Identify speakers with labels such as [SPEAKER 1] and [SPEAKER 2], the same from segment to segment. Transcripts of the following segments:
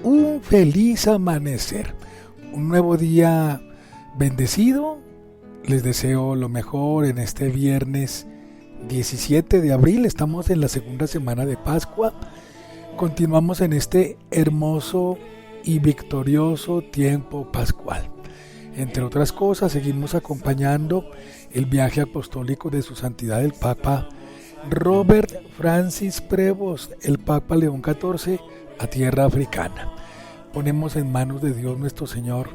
[SPEAKER 1] Un feliz amanecer, un nuevo día bendecido. Les deseo lo mejor en este viernes 17 de abril. Estamos en la segunda semana de Pascua. Continuamos en este hermoso y victorioso tiempo pascual. Entre otras cosas, seguimos acompañando el viaje apostólico de su santidad el Papa Robert Francis Prevost, el Papa León XIV, a tierra africana. Ponemos en manos de Dios nuestro Señor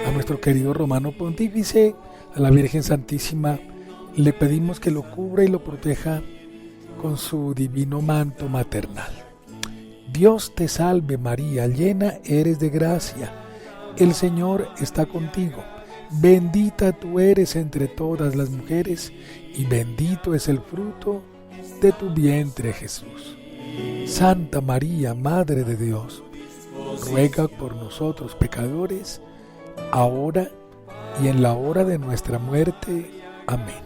[SPEAKER 1] a nuestro querido Romano Pontífice, a la Virgen Santísima. Le pedimos que lo cubra y lo proteja con su divino manto maternal. Dios te salve María, llena eres de gracia, el Señor está contigo. Bendita tú eres entre todas las mujeres, y bendito es el fruto de tu vientre, Jesús. Santa María, Madre de Dios, ruega por nosotros pecadores, ahora y en la hora de nuestra muerte. Amén.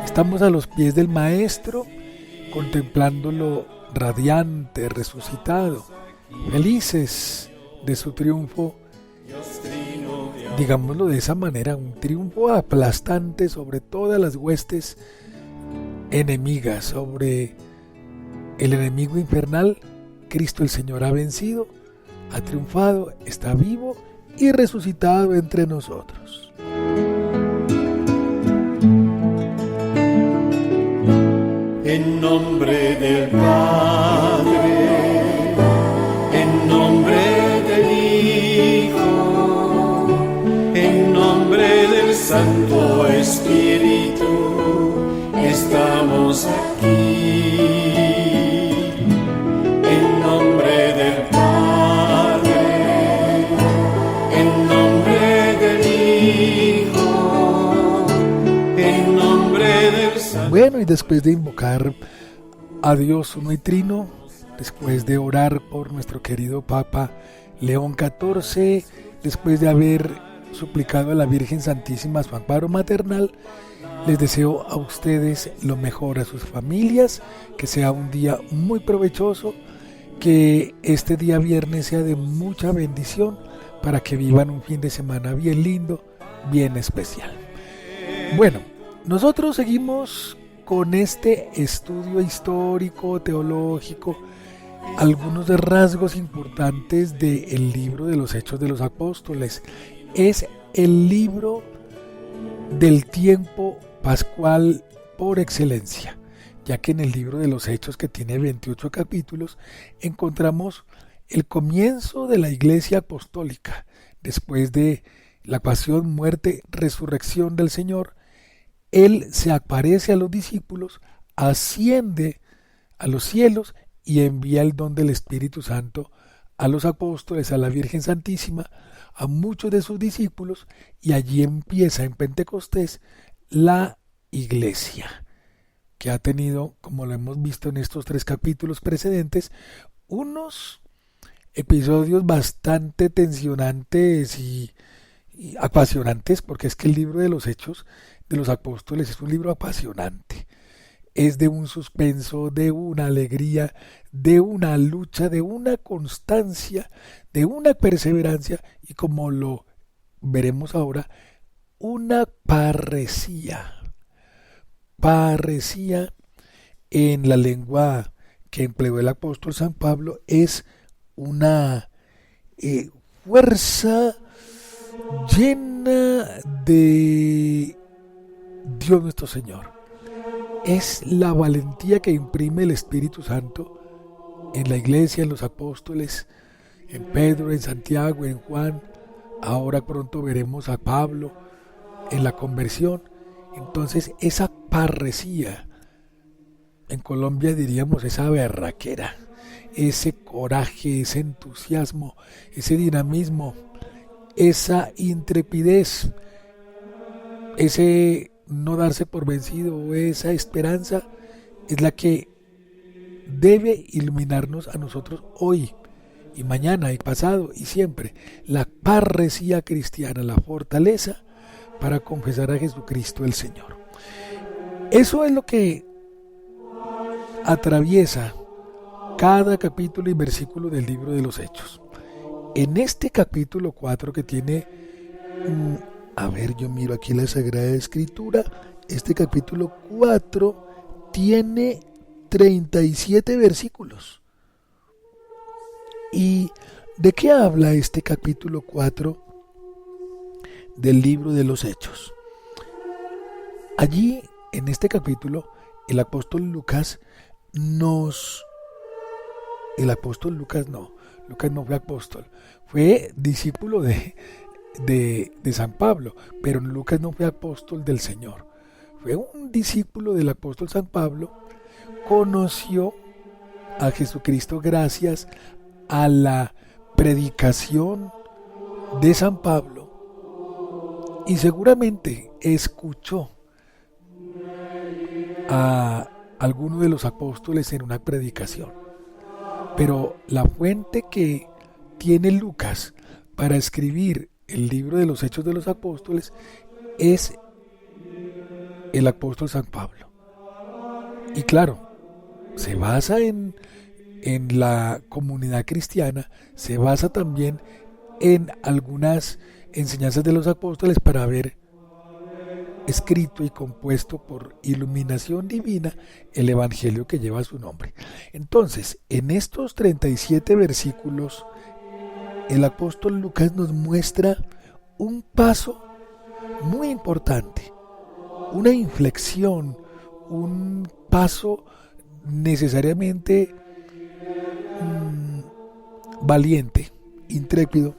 [SPEAKER 1] Estamos a los pies del Maestro, contemplándolo radiante, resucitado, felices de su triunfo, digámoslo de esa manera, un triunfo aplastante sobre todas las huestes enemigas, sobre el enemigo infernal. Cristo el Señor ha vencido, ha triunfado, está vivo y resucitado entre nosotros.
[SPEAKER 2] En nombre del Padre, en nombre del Hijo, en nombre del Santo Espíritu, estamos aquí. En nombre del Padre, en nombre del Hijo, en nombre del Santo.
[SPEAKER 1] Bueno, y después de invocar a Dios uno y trino, después de orar por nuestro querido Papa León XIV, después de haber suplicado a la Virgen Santísima su amparo maternal, les deseo a ustedes lo mejor, a sus familias, que sea un día muy provechoso, que este día viernes sea de mucha bendición, para que vivan un fin de semana bien lindo, bien especial. Bueno, nosotros seguimos con este estudio histórico, teológico, algunos de rasgos importantes del libro de los Hechos de los Apóstoles. Es el libro del tiempo pascual por excelencia, ya que en el libro de los Hechos, que tiene 28 capítulos, encontramos el comienzo de la Iglesia Apostólica, después de la pasión, muerte, resurrección del Señor. Él se aparece a los discípulos, asciende a los cielos y envía el don del Espíritu Santo a los apóstoles, a la Virgen Santísima, a muchos de sus discípulos, y allí empieza en Pentecostés la Iglesia, que ha tenido, como lo hemos visto en estos 3 capítulos precedentes, unos episodios bastante tensionantes y apasionantes, porque es que el libro de los Hechos de los Apóstoles es un libro apasionante. Es de un suspenso, de una alegría, de una lucha, de una constancia, de una perseverancia y, como lo veremos ahora, una parresía. Parresía, en la lengua que empleó el apóstol San Pablo, es una fuerza llena de Dios nuestro Señor. Es la valentía que imprime el Espíritu Santo en la Iglesia, en los apóstoles, en Pedro, en Santiago, en Juan. Ahora pronto veremos a Pablo en la conversión. Entonces, esa parresía, en Colombia diríamos esa berraquera, ese coraje, ese entusiasmo, ese dinamismo, esa intrepidez, ese no darse por vencido, esa esperanza, es la que debe iluminarnos a nosotros hoy y mañana y pasado y siempre. La parresía cristiana, la fortaleza para confesar a Jesucristo el Señor. Eso es lo que atraviesa cada capítulo y versículo del libro de los Hechos. En este capítulo 4 que tiene, a ver, yo miro aquí la Sagrada Escritura, este capítulo 4 tiene 37 versículos. ¿Y de qué habla este capítulo 4 del libro de los Hechos? Allí, en este capítulo, el apóstol Lucas no fue apóstol, fue discípulo de San Pablo, pero Lucas no fue apóstol del Señor, fue un discípulo del apóstol San Pablo, conoció a Jesucristo gracias a la predicación de San Pablo y seguramente escuchó a alguno de los apóstoles en una predicación. Pero la fuente que tiene Lucas para escribir el libro de los Hechos de los Apóstoles es el apóstol San Pablo. Y claro, se basa en la comunidad cristiana, se basa también en algunas enseñanzas de los apóstoles para haber escrito y compuesto por iluminación divina el evangelio que lleva su nombre. Entonces, en estos 37 versículos, el apóstol Lucas nos muestra un paso muy importante, una inflexión, un paso necesariamente valiente, intrépido,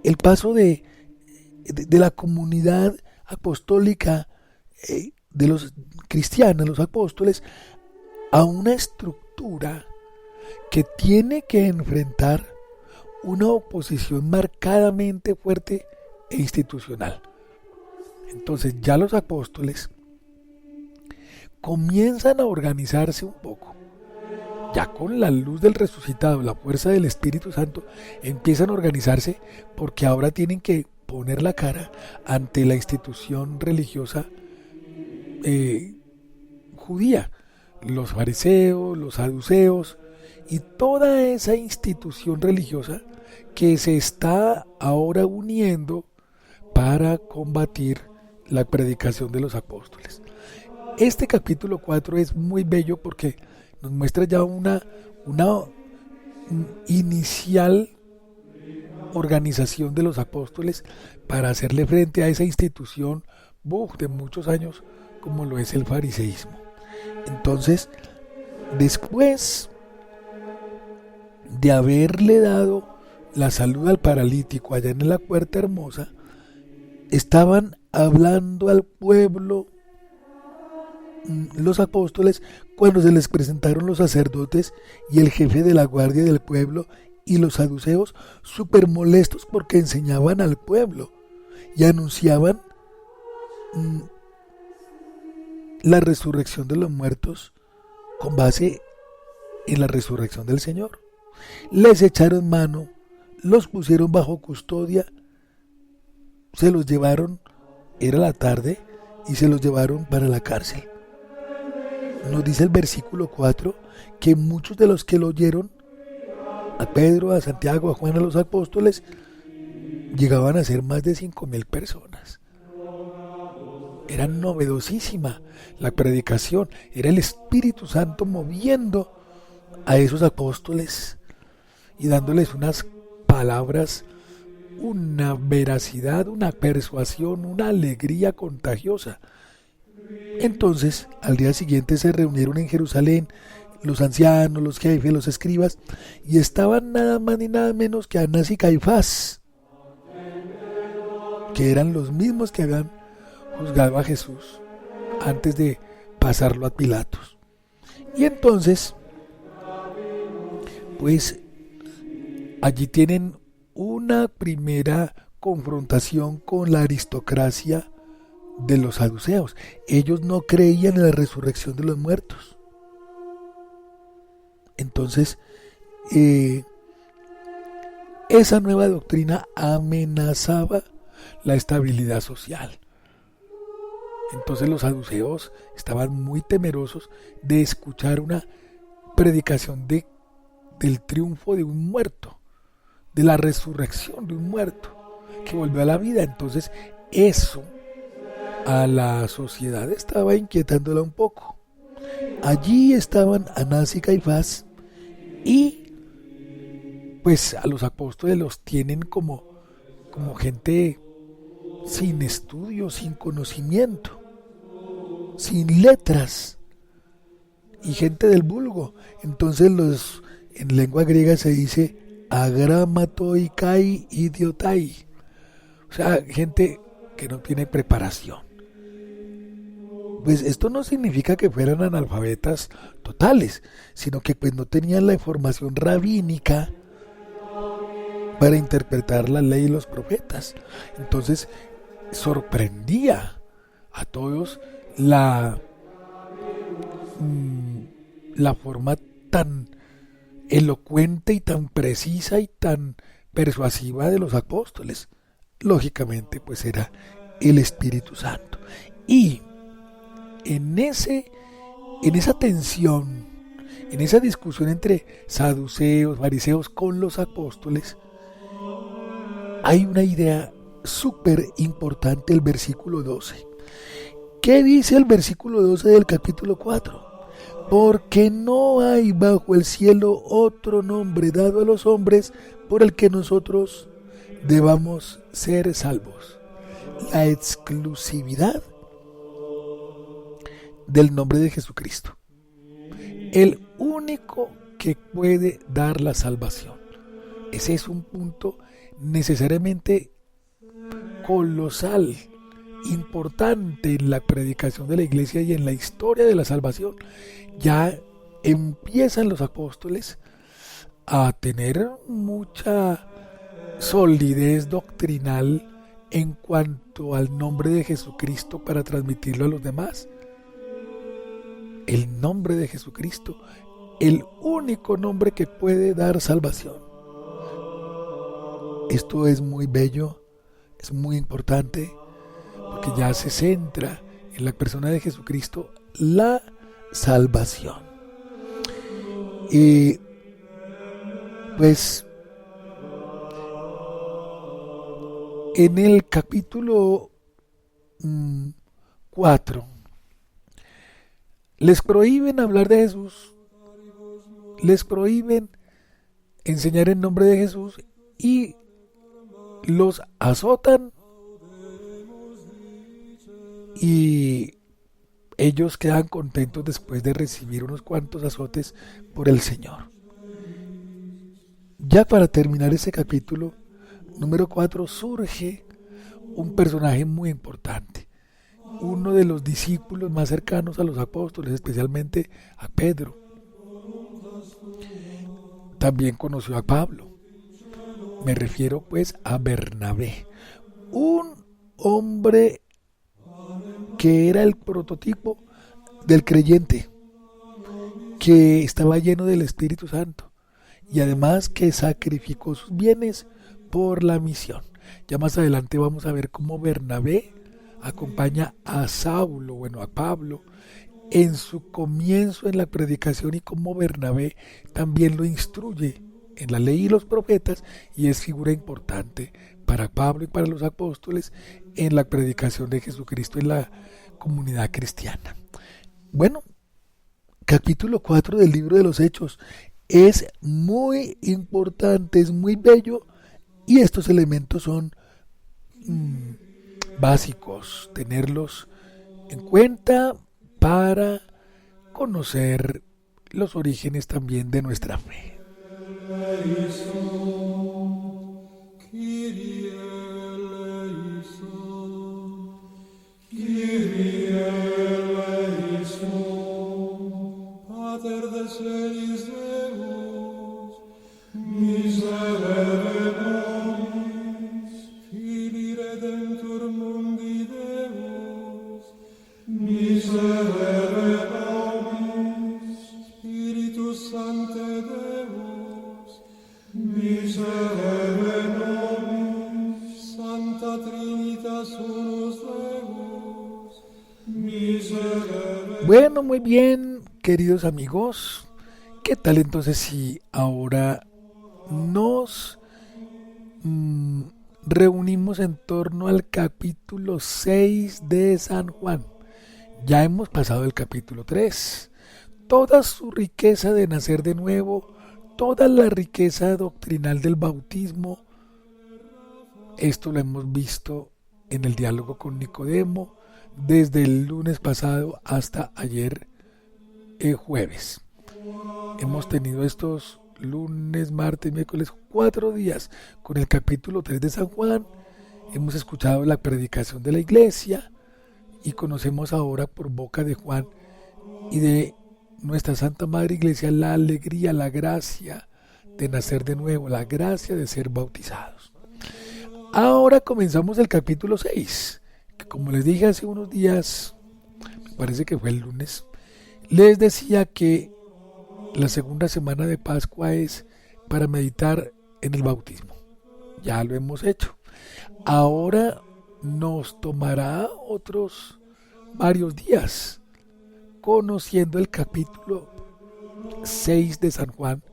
[SPEAKER 1] el paso de la comunidad apostólica de los cristianos, los apóstoles, a una estructura que tiene que enfrentar una oposición marcadamente fuerte e institucional. Entonces ya los apóstoles comienzan a organizarse un poco. Ya con la luz del resucitado, la fuerza del Espíritu Santo, empiezan a organizarse porque ahora tienen que poner la cara ante la institución religiosa judía, los fariseos, los saduceos y toda esa institución religiosa que se está ahora uniendo para combatir la predicación de los apóstoles. Este capítulo 4 es muy bello porque nos muestra ya una inicial organización de los apóstoles para hacerle frente a esa institución de muchos años como lo es el fariseísmo. Entonces, después de haberle dado la salud al paralítico allá en la Puerta Hermosa, estaban hablando al pueblo los apóstoles cuando se les presentaron los sacerdotes y el jefe de la guardia del pueblo y los saduceos, súper molestos porque enseñaban al pueblo y anunciaban la resurrección de los muertos con base en la resurrección del Señor. Les echaron mano, los pusieron bajo custodia, se los llevaron, era la tarde, y se los llevaron para la cárcel. Nos dice el versículo 4 que muchos de los que lo oyeron, a Pedro, a Santiago, a Juan, a los apóstoles, llegaban a ser más de 5,000 personas. Era novedosísima la predicación, era el Espíritu Santo moviendo a esos apóstoles y dándoles unas palabras, una veracidad, una persuasión, una alegría contagiosa. Entonces, al día siguiente se reunieron en Jerusalén los ancianos, los jefes, los escribas, y estaban nada más ni nada menos que Anás y Caifás, que eran los mismos que habían juzgado a Jesús antes de pasarlo a Pilatos. Y entonces, pues, allí tienen una primera confrontación con la aristocracia de los saduceos. Ellos no creían en la resurrección de los muertos. Entonces, esa nueva doctrina amenazaba la estabilidad social. Entonces los saduceos estaban muy temerosos de escuchar una predicación del triunfo de un muerto, de la resurrección de un muerto que volvió a la vida. Entonces eso a la sociedad estaba inquietándola un poco. Allí estaban Anás y Caifás, y pues a los apóstoles los tienen como gente sin estudio, sin conocimiento, sin letras, y gente del vulgo. Entonces en lengua griega se dice agramatoi kai idiotai, o sea, gente que no tiene preparación. Pues esto no significa que fueran analfabetas totales, sino que pues no tenían la información rabínica para interpretar la ley y los profetas. Entonces sorprendía a todos la forma tan elocuente y tan precisa y tan persuasiva de los apóstoles. Lógicamente pues era el Espíritu Santo. Y en esa tensión, en esa discusión entre saduceos, fariseos con los apóstoles, hay una idea súper importante, el versículo 12. ¿Qué dice el versículo 12 del capítulo 4? Porque no hay bajo el cielo otro nombre dado a los hombres por el que nosotros debamos ser salvos. La exclusividad del nombre de Jesucristo, el único que puede dar la salvación. Ese es un punto necesariamente colosal, importante en la predicación de la iglesia y en la historia de la salvación. Ya empiezan los apóstoles a tener mucha solidez doctrinal en cuanto al nombre de Jesucristo para transmitirlo a los demás. El nombre de Jesucristo, el único nombre que puede dar salvación. Esto es muy bello, es muy importante, porque ya se centra en la persona de Jesucristo la salvación. Y pues en el capítulo 4 les prohíben hablar de Jesús, les prohíben enseñar en nombre de Jesús y los azotan, y ellos quedan contentos después de recibir unos cuantos azotes por el Señor. Ya para terminar ese capítulo número 4 surge un personaje muy importante, uno de los discípulos más cercanos a los apóstoles, especialmente a Pedro. También conoció a Pablo. Me refiero pues a Bernabé, un hombre que era el prototipo del creyente, que estaba lleno del Espíritu Santo y además que sacrificó sus bienes por la misión. Ya más adelante vamos a ver cómo Bernabé acompaña a Saulo, a Pablo, en su comienzo en la predicación, y cómo Bernabé también lo instruye en la ley y los profetas, y es figura importante para Pablo y para los apóstoles en la predicación de Jesucristo en la comunidad cristiana. Bueno, capítulo 4 del libro de los Hechos es muy importante, es muy bello, y estos elementos son básicos, tenerlos en cuenta para conocer los orígenes también de nuestra fe. Bueno, muy bien, queridos amigos. ¿Qué tal entonces si ahora nos mm, reunimos en torno al capítulo 6 de San Juan? Ya hemos pasado el capítulo 3. Toda su riqueza de nacer de nuevo, toda la riqueza doctrinal del bautismo, esto lo hemos visto en el diálogo con Nicodemo desde el lunes pasado hasta ayer jueves. Hemos tenido estos lunes, martes, miércoles, 4 días con el capítulo 3 de San Juan. Hemos escuchado la predicación de la iglesia y conocemos ahora por boca de Juan y de nuestra Santa Madre Iglesia la alegría, la gracia de nacer de nuevo, la gracia de ser bautizados. Ahora comenzamos el capítulo 6, que como les dije hace unos días, me parece que fue el lunes, les decía que la segunda semana de Pascua es para meditar en el bautismo. Ya lo hemos hecho. Ahora nos tomará otros varios días conociendo el capítulo 6 de San Juan,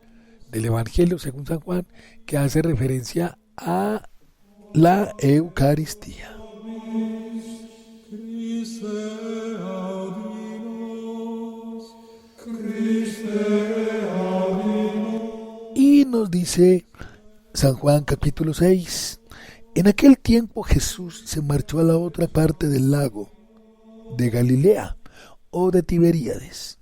[SPEAKER 1] del Evangelio según San Juan, que hace referencia a la Eucaristía. Y nos dice San Juan capítulo 6, en aquel tiempo Jesús se marchó a la otra parte del lago de Galilea o de Tiberíades.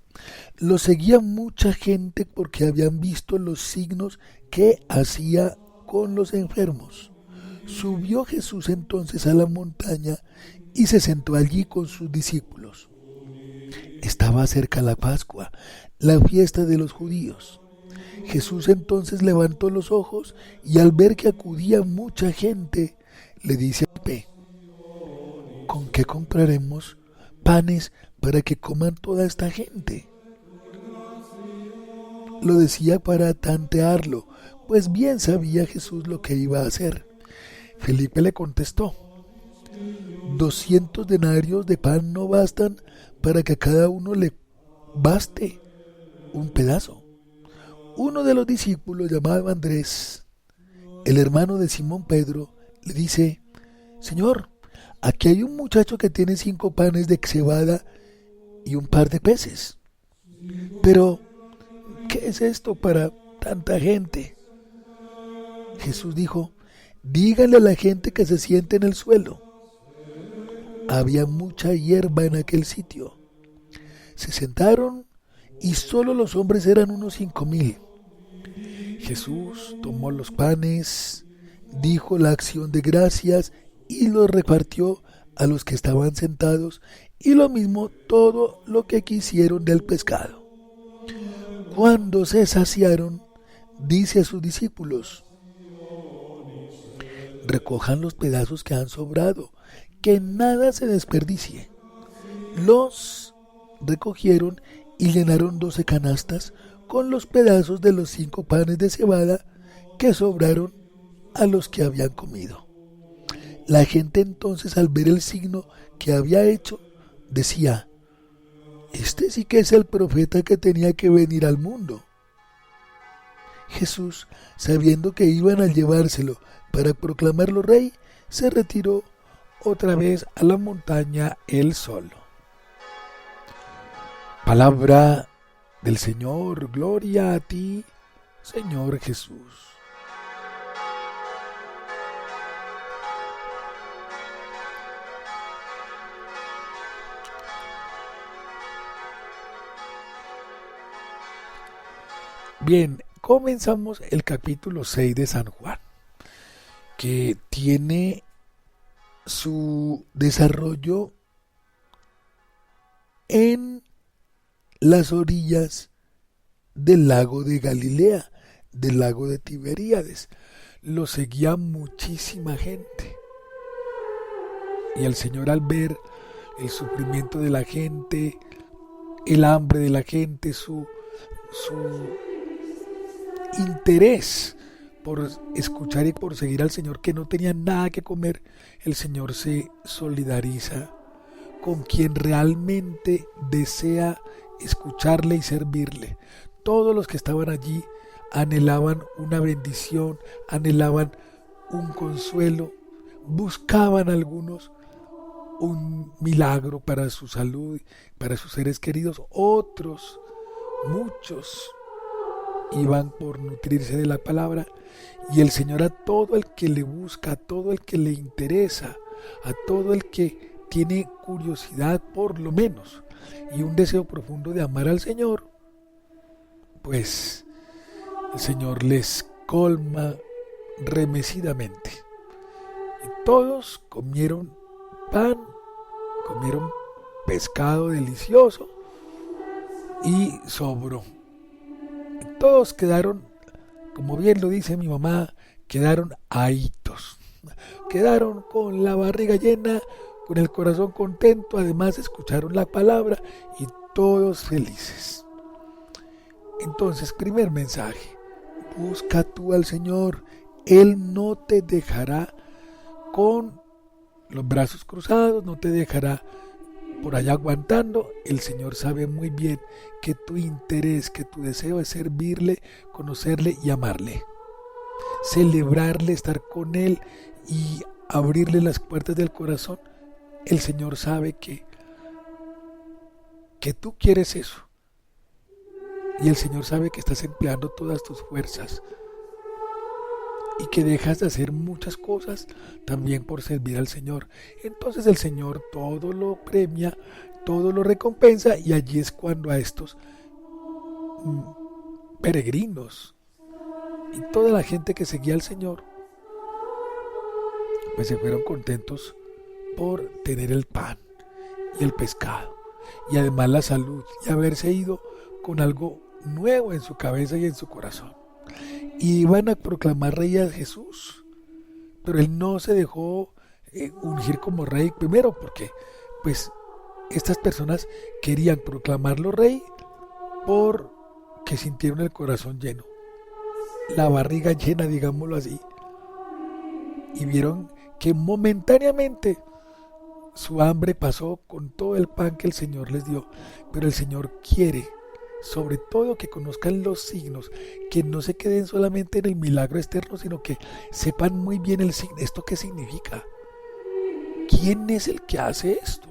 [SPEAKER 1] Lo seguía mucha gente porque habían visto los signos que hacía con los enfermos. Subió Jesús entonces a la montaña y se sentó allí con sus discípulos. Estaba cerca la Pascua, la fiesta de los judíos. Jesús entonces levantó los ojos y al ver que acudía mucha gente, le dice a Felipe: ¿con qué compraremos panes para que coman toda esta gente? Lo decía para tantearlo, pues bien sabía Jesús lo que iba a hacer. Felipe le contestó: 200 denarios de pan no bastan para que a cada uno le baste un pedazo. Uno de los discípulos, llamado Andrés, el hermano de Simón Pedro, le dice: Señor, aquí hay un muchacho que tiene 5 panes de cebada y un par de peces. Pero, ¿qué es esto para tanta gente? Jesús dijo: díganle a la gente que se siente en el suelo. Había mucha hierba en aquel sitio. Se sentaron y solo los hombres eran unos 5,000. Jesús tomó los panes, dijo la acción de gracias y los repartió a los que estaban sentados, y lo mismo todo lo que quisieron del pescado. Cuando se saciaron, dice a sus discípulos: recojan los pedazos que han sobrado, que nada se desperdicie. Los recogieron y llenaron 12 canastas con los pedazos de los 5 panes de cebada que sobraron a los que habían comido. La gente entonces, al ver el signo que había hecho, decía: este sí que es el profeta que tenía que venir al mundo. Jesús, sabiendo que iban a llevárselo para proclamarlo rey, se retiró otra vez a la montaña él solo. Palabra del Señor, gloria a ti, Señor Jesús. Bien, comenzamos el capítulo 6 de San Juan, que tiene su desarrollo en las orillas del lago de Galilea, del lago de Tiberíades. Lo seguía muchísima gente. Y el Señor, al ver el sufrimiento de la gente, el hambre de la gente, su interés por escuchar y por seguir al Señor, que no tenían nada que comer, el Señor se solidariza con quien realmente desea escucharle y servirle. Todos los que estaban allí anhelaban una bendición, anhelaban un consuelo, buscaban algunos un milagro para su salud, para sus seres queridos. Otros, muchos, iban por nutrirse de la palabra. Y el Señor, a todo el que le busca, a todo el que le interesa, a todo el que tiene curiosidad por lo menos y un deseo profundo de amar al Señor, pues el Señor les colma remecidamente. Y todos comieron pan, comieron pescado delicioso y sobró. Y todos quedaron, como bien lo dice mi mamá, quedaron ahitos. Quedaron con la barriga llena, con el corazón contento, además escucharon la palabra y todos felices. Entonces, primer mensaje: busca tú al Señor. Él no te dejará con los brazos cruzados, no te dejará por allá aguantando. El Señor sabe muy bien que tu interés, que tu deseo es servirle, conocerle y amarle, celebrarle, estar con Él y abrirle las puertas del corazón. El Señor sabe que tú quieres eso. Y el Señor sabe que estás empleando todas tus fuerzas y que dejas de hacer muchas cosas también por servir al Señor. Entonces el Señor todo lo premia, todo lo recompensa, y allí es cuando a estos peregrinos y toda la gente que seguía al Señor, pues se fueron contentos por tener el pan y el pescado y además la salud y haberse ido con algo nuevo en su cabeza y en su corazón. Y iban a proclamar rey a Jesús, pero él no se dejó ungir como rey, primero porque pues estas personas querían proclamarlo rey porque sintieron el corazón lleno, la barriga llena, digámoslo así, y vieron que momentáneamente su hambre pasó con todo el pan que el Señor les dio. Pero el Señor quiere, sobre todo, que conozcan los signos, que no se queden solamente en el milagro externo, sino que sepan muy bien esto qué significa. ¿Quién es el que hace esto?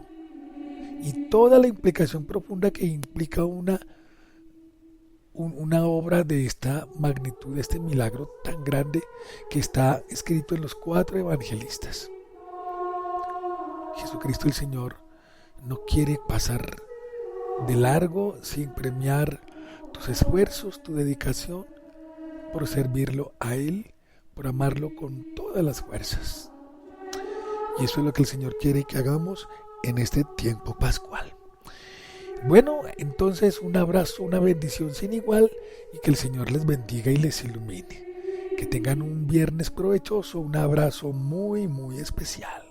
[SPEAKER 1] Y toda la implicación profunda que implica una obra de esta magnitud, de este milagro tan grande que está escrito en los 4 evangelistas. Jesucristo el Señor no quiere pasar de largo sin premiar tus esfuerzos, tu dedicación por servirlo a Él, por amarlo con todas las fuerzas. Y eso es lo que el Señor quiere que hagamos en este tiempo pascual. Bueno, entonces un abrazo, una bendición sin igual, y que el Señor les bendiga y les ilumine. Que tengan un viernes provechoso, un abrazo muy, muy especial.